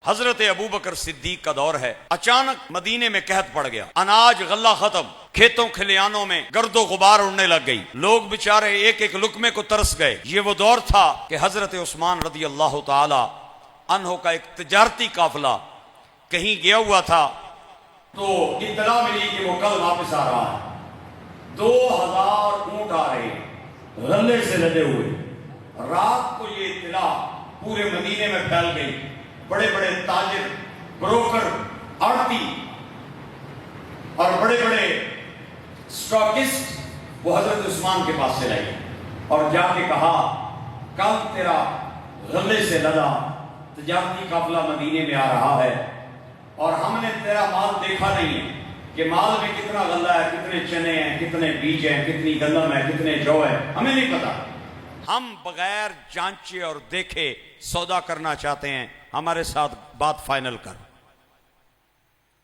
حضرت ابو بکر صدیق کا دور ہے، اچانک مدینے میں قحط پڑ گیا، اناج غلہ ختم، کھیتوں کھلیانوں میں گرد و غبار اڑنے لگ گئی، لوگ بیچارے ایک ایک لقمے کو ترس گئے۔ یہ وہ دور تھا کہ حضرت عثمان رضی اللہ تعالی عنہ کا ایک تجارتی قافلہ کہیں گیا ہوا تھا، تو اطلاع ملی کہ وہ کل واپس آ رہا ہے۔ 2000 اونٹ آ رہے غلے سے لدے ہوئے۔ رات کو یہ اطلاع پورے مدینے میں پھیل گئی، بڑے بڑے تاجر، بروکر، آڑتی اور بڑے بڑے سٹاکسٹ وہ حضرت عثمان کے پاس سے لائے اور جا کے کہا کل تیرا غلے سے لدا تجارتی قافلہ مدینے میں آ رہا ہے اور ہم نے تیرا مال دیکھا نہیں ہے کہ مال میں کتنا غلہ ہے، کتنے چنے ہیں، کتنے بیج ہیں، کتنی گندم ہے، کتنے جو ہے، ہمیں نہیں پتا۔ ہم بغیر جانچے اور دیکھے سودا کرنا چاہتے ہیں، ہمارے ساتھ بات فائنل کر۔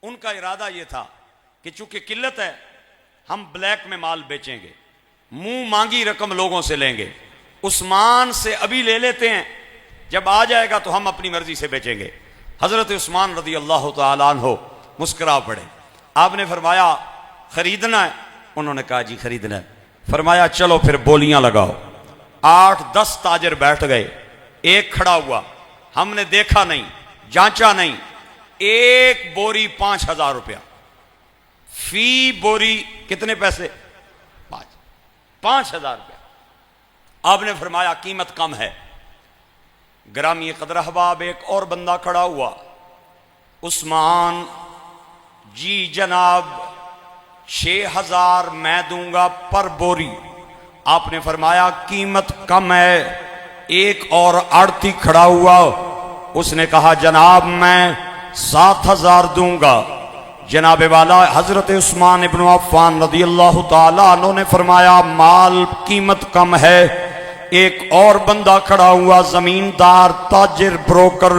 ان کا ارادہ یہ تھا کہ چونکہ قلت ہے ہم بلیک میں مال بیچیں گے، منہ مانگی رقم لوگوں سے لیں گے، عثمان سے ابھی لے لیتے ہیں، جب آ جائے گا تو ہم اپنی مرضی سے بیچیں گے۔ حضرت عثمان رضی اللہ تعالیٰ عنہ مسکرا پڑے۔ آپ نے فرمایا خریدنا ہے؟ انہوں نے کہا جی خریدنا ہے۔ فرمایا چلو پھر بولیاں لگاؤ۔ 8-10 تاجر بیٹھ گئے، ایک کھڑا ہوا، ہم نے دیکھا نہیں، جانچا نہیں، ایک بوری 5000 روپیہ، فی بوری کتنے پیسے؟ 5000 روپیہ۔ آپ نے فرمایا قیمت کم ہے۔ گرامی قدر احباب ایک اور بندہ کھڑا ہوا، عثمان جی جناب 6000 میں دوں گا پر بوری۔ آپ نے فرمایا قیمت کم ہے۔ ایک اور آڑتی کھڑا ہوا، اس نے کہا جناب میں 7000 دوں گا۔ جناب والا حضرت عثمان ابن عفان رضی اللہ تعالیٰ عنہ نے فرمایا مال قیمت کم ہے۔ ایک اور بندہ کھڑا ہوا، زمیندار، تاجر، بروکر،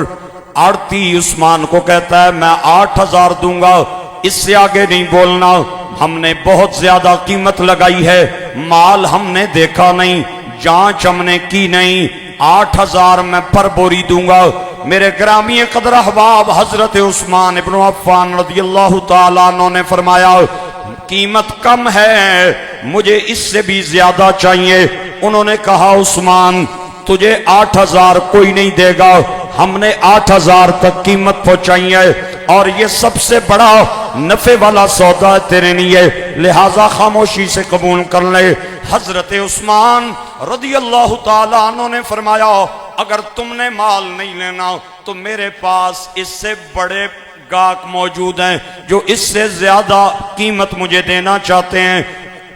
آڑتی، عثمان کو کہتا ہے میں 8000 دوں گا، اس سے آگے نہیں بولنا، ہم نے بہت زیادہ قیمت لگائی ہے، مال ہم نے دیکھا نہیں، جانچ ہم نے کی نہیں، 8000 میں پر بوری دوں گا۔ میرے گرامی قدر احباب حضرت عثمان ابن عفان رضی اللہ تعالیٰ عنہ نے فرمایا قیمت کم ہے، مجھے اس سے بھی زیادہ چاہیے۔ انہوں نے کہا عثمان تجھے 8000 کوئی نہیں دے گا، ہم نے 8000 تک قیمت پہنچائی ہے اور یہ سب سے بڑا نفع والا سودا ہے تیرے لیے، لہذا خاموشی سے قبول کر لے۔ حضرت عثمان رضی اللہ تعالیٰ عنہ نے فرمایا اگر تم نے مال نہیں لینا تو میرے پاس اس سے بڑے گاہک موجود ہیں جو اس سے زیادہ قیمت مجھے دینا چاہتے ہیں۔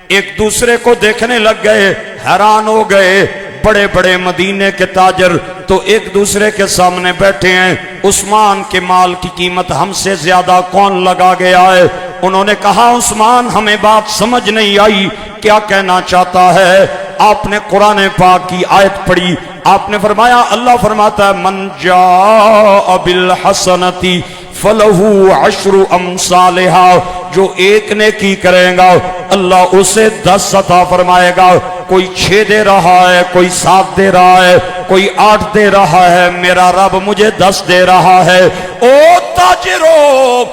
ایک دوسرے کو دیکھنے لگ گئے، حیران ہو گئے۔ بڑے بڑے مدینے کے تاجر تو ایک دوسرے کے سامنے بیٹھے ہیں، عثمان کے مال کی قیمت ہم سے زیادہ کون لگا گیا ہے؟ انہوں نے کہا عثمان ہمیں بات سمجھ نہیں آئی، کیا کہنا چاہتا ہے؟ آپ نے قرآن پاک کی آیت پڑھی، آپ نے فرمایا اللہ فرماتا ہے من جاء بالحسنتی فلہ عشر امثالہا، جو ایک نیکی کرے گا اللہ اسے 10 عطا فرمائے گا۔ کوئی 6 دے رہا ہے، کوئی 7 دے رہا ہے، کوئی 8 دے رہا ہے، میرا رب مجھے 10 دے رہا ہے۔ او تاجروں،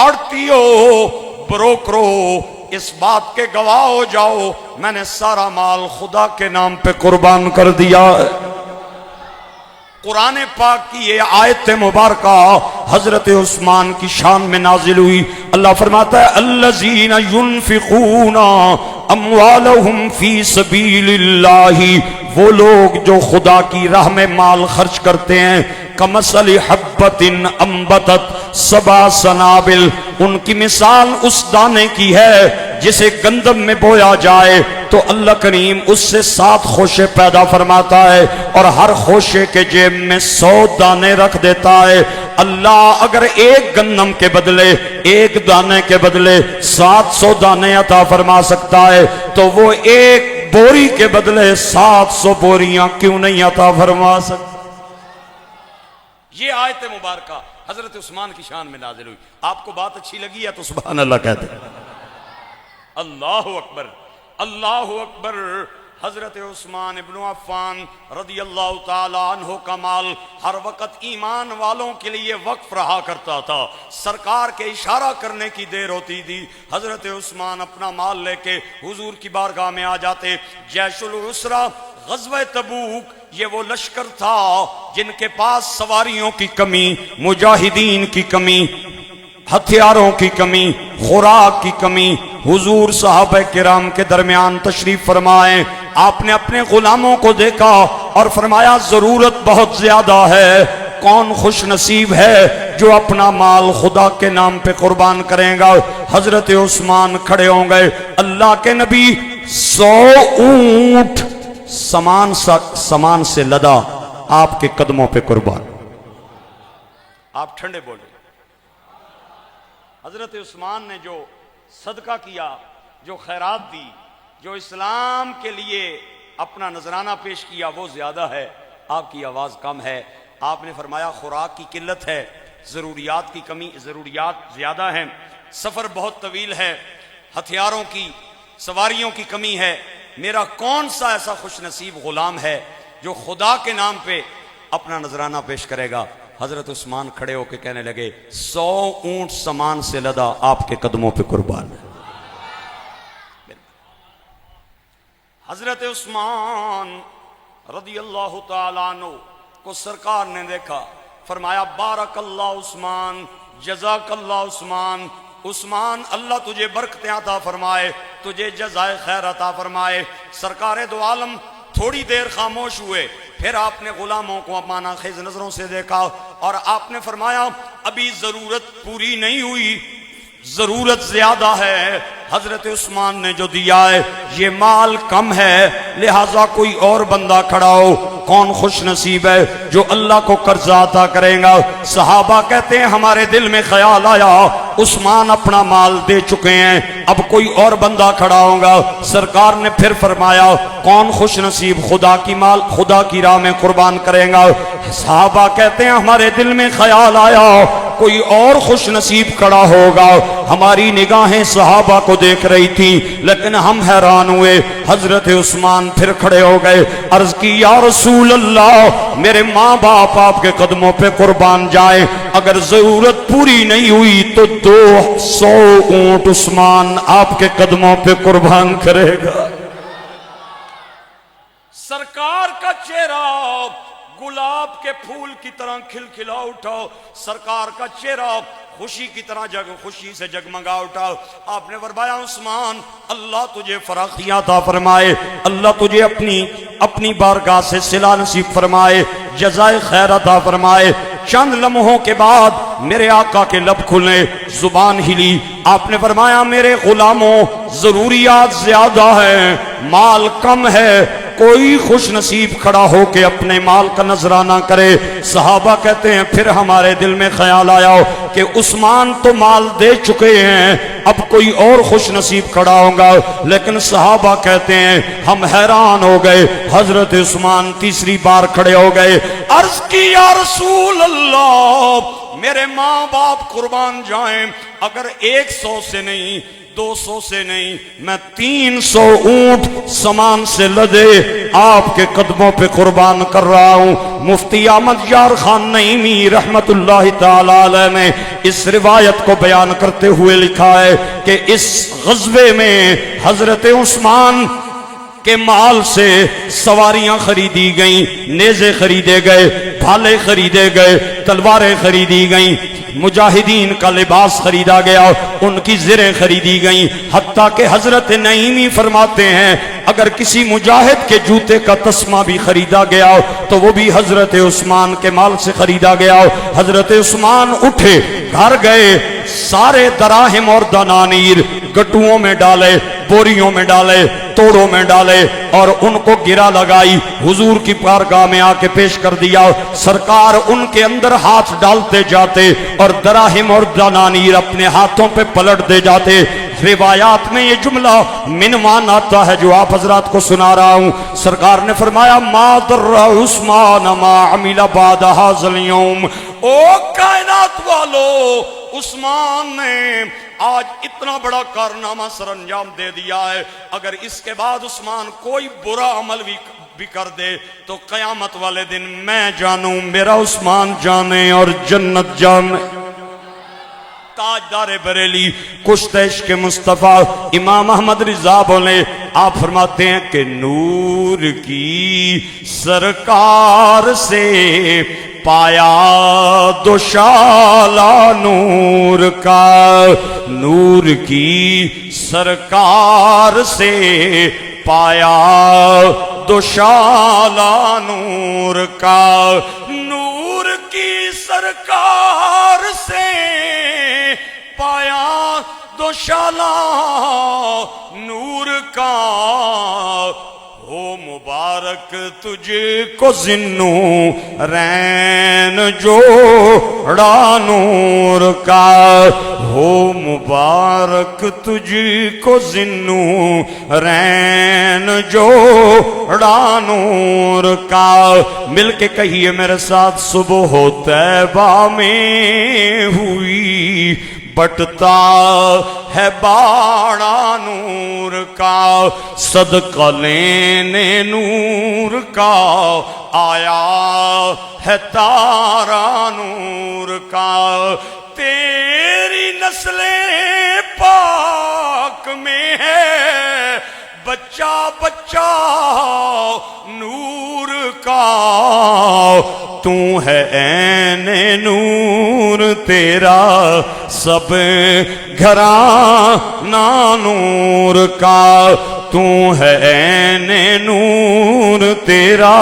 آڑتیوں، بروکروں، اس بات کے گواہ ہو جاؤ میں نے سارا مال خدا کے نام پہ قربان کر دیا ہے۔ قرآن پاک کی یہ آیت مبارکہ حضرت عثمان کی شان میں نازل ہوئی۔ اللہ فرماتا ہے الذین ينفقون اموالہم فی سبیل اللہ، وہ لوگ جو خدا کی راہ میں مال خرچ کرتے ہیں، کمثل حبۃ انبتت 7 سنابل، ان کی مثال اس دانے کی ہے جسے گندم میں بویا جائے تو اللہ کریم اس سے 7 خوشے پیدا فرماتا ہے اور ہر خوشے کے جیب میں 100 دانے رکھ دیتا ہے۔ اللہ اگر ایک گندم کے بدلے، ایک دانے کے بدلے 700 دانے عطا فرما سکتا ہے تو وہ ایک بوری کے بدلے 700 بوریاں کیوں نہیں عطا فرما سکتا؟ یہ آیت مبارکہ حضرت عثمان کی شان میں نازل ہوئی۔ آپ کو بات اچھی لگی ہے تو سبحان اللہ کہتے ہیں۔ اللہ اکبر، اللہ اکبر۔ حضرت عثمان ابن عفان رضی اللہ تعالی عنہ کا مال ہر وقت ایمان والوں کے لیے وقف رہا کرتا تھا. سرکار کے اشارہ کرنے کی دیر ہوتی تھی، حضرت عثمان اپنا مال لے کے حضور کی بارگاہ میں آ جاتے. جیش العسرہ، غزوہ تبوک، یہ وہ لشکر تھا جن کے پاس سواریوں کی کمی، مجاہدین کی کمی، ہتھیاروں کی کمی، خوراک کی کمی. حضور صحابہ کرام کے درمیان تشریف فرمائے، آپ نے اپنے غلاموں کو دیکھا اور فرمایا ضرورت بہت زیادہ ہے، کون خوش نصیب ہے جو اپنا مال خدا کے نام پہ قربان کریں گا. حضرت عثمان کھڑے ہوں گئے. اللہ کے نبی 100 اونٹ سامان سے لدا آپ کے قدموں پہ قربان. آپ ٹھنڈے بولے. حضرت عثمان نے جو صدقہ کیا، جو خیرات دی، جو اسلام کے لیے اپنا نذرانہ پیش کیا، وہ زیادہ ہے، آپ کی آواز کم ہے. آپ نے فرمایا خوراک کی قلت ہے، ضروریات کی کمی، ضروریات زیادہ ہیں، سفر بہت طویل ہے، ہتھیاروں کی، سواریوں کی کمی ہے. میرا کون سا ایسا خوش نصیب غلام ہے جو خدا کے نام پہ اپنا نذرانہ پیش کرے گا. حضرت عثمان کھڑے ہو کے کہنے لگے 100 اونٹ سامان سے لدا آپ کے قدموں پہ قربان. حضرت عثمان رضی اللہ تعالیٰ عنہ کو سرکار نے دیکھا، فرمایا بارک اللہ عثمان، جزاک اللہ عثمان. عثمان اللہ تجھے برکتیں عطا فرمائے، تجھے جزائے خیر عطا فرمائے. سرکار دو عالم تھوڑی دیر خاموش ہوئے، پھر آپ نے غلاموں کو امانہ خیز نظروں سے دیکھا اور آپ نے فرمایا ابھی ضرورت پوری نہیں ہوئی، ضرورت زیادہ ہے. حضرت عثمان نے جو دیا ہے یہ مال کم ہے، لہٰذا کوئی اور بندہ کھڑا ہو. کون خوش نصیب ہے جو اللہ کو قرض عطا کرے گا. صحابہ کہتے ہیں ہمارے دل میں خیال آیا عثمان اپنا مال دے چکے ہیں، اب کوئی اور بندہ کھڑا ہوگا. سرکار نے پھر فرمایا کون خوش نصیب خدا کی مال خدا کی راہ میں قربان کرے گا. صحابہ کہتے ہیں ہمارے دل میں خیال آیا کوئی اور خوش نصیب کھڑا ہوگا. ہماری نگاہیں صحابہ کو دیکھ رہی تھی لیکن ہم حیران ہوئے. حضرت عثمان پھر کھڑے ہو گئے، عرض کی یا رسول اللہ میرے ماں باپ آپ کے قدموں پہ قربان جائیں، اگر ضرورت پوری نہیں ہوئی تو 200 اونٹ عثمان آپ کے قدموں پہ قربان کرے گا. سرکار کا چہرہ گلاب کے پھول کی طرح کھلکھلا اٹھا، سرکار کا چہرہ خوشی کی طرح خوشی سے جگمگا اٹھا. آپ نے فرمایا عثمان اللہ تجھے فراخیاں عطا فرمائے، اللہ تجھے اپنی بارگاہ سے صلہ نصیب فرمائے، جزائے خیر عطا فرمائے. چند لمحوں کے بعد میرے آقا کے لب کھلے، زبان ہلی. آپ نے فرمایا میرے غلاموں ضروریات زیادہ ہیں، مال کم ہے، کوئی خوش نصیب کھڑا ہو کے اپنے مال کا نذرانہ کرے. صحابہ کہتے ہیں پھر ہمارے دل میں خیال آیا کہ عثمان تو مال دے چکے ہیں، اب کوئی اور خوش نصیب کھڑا ہوگا. لیکن صحابہ کہتے ہیں ہم حیران ہو گئے. حضرت عثمان تیسری بار کھڑے ہو گئے، عرض کی یا رسول اللہ میرے ماں باپ قربان جائیں، اگر 100 سے نہیں 200 سے نہیں میں 300 اونٹ سامان سے لدے آپ کے قدموں پہ قربان کر رہا ہوں. مفتی احمد یار خان نعیمی رحمت اللہ تعالی علیہ نے اس روایت کو بیان کرتے ہوئے لکھا ہے کہ اس غزوے میں حضرت عثمان کے مال سے سواریاں خریدی گئیں، نیزے خریدے گئے، بھالے خریدے گئے، تلواریں خریدی گئیں، مجاہدین کا لباس خریدا گیا، ان کی زریں خریدی گئیں. حتیٰ کہ حضرت نعیمی فرماتے ہیں اگر کسی مجاہد کے جوتے کا تسمہ بھی خریدا گیا تو وہ بھی حضرت عثمان کے مال سے خریدا گیا. حضرت عثمان اٹھے، گھر گئے، سارے دراہم اور دنانیر گٹوؤں میں ڈالے، بوریوں میں ڈالے، توڑوں میں ڈالے اور ان کو گرا لگائی، حضور کی بارگاہ میں آ کے پیش کر دیا. سرکار ان کے اندر ہاتھ ڈالتے جاتے اور دراہم اور دنانیر اپنے ہاتھوں پہ پلٹ دے جاتے. روایات میں یہ جملہ منوان آتا ہے جو آپ حضرات کو سنا رہا ہوں. سرکار نے فرمایا ما در عثمان ما عمل بعد هذا اليوم، او کائنات والو عثمان نے آج اتنا بڑا کارنامہ سر انجام دے دیا ہے، اگر اس کے بعد عثمان کوئی برا عمل بھی کر دے تو قیامت والے دن میں جانوں، میرا عثمان جانے اور جنت جانے۔ تاجدار بریلی کشت عشق مصطفیٰ امام احمد رضا بولے، آپ فرماتے ہیں کہ نور کی سرکار سے پایا دوشالہ نور کا، نور کی سرکار سے پایا دوشالہ نور کا، نور کی سرکار سے پایا دوشالہ نور کا، ہو مبارک تجھ کو ذنو رین جوڑا نور کا، ہو مبارک تجھ کو ذنو رین جوڑا نور کا۔ مل کے کہیے میرے ساتھ، صبح طیبہ میں ہوئی بٹتا ہے باڑا نور کا، صدقہ لینے نور کا آیا ہے تارا نور کا، تیری نسل پاک میں ہے بچہ بچہ نور کا، تو ہے عین نور تیرا سب گھرانہ نور کا، تو ہے عین نور تیرا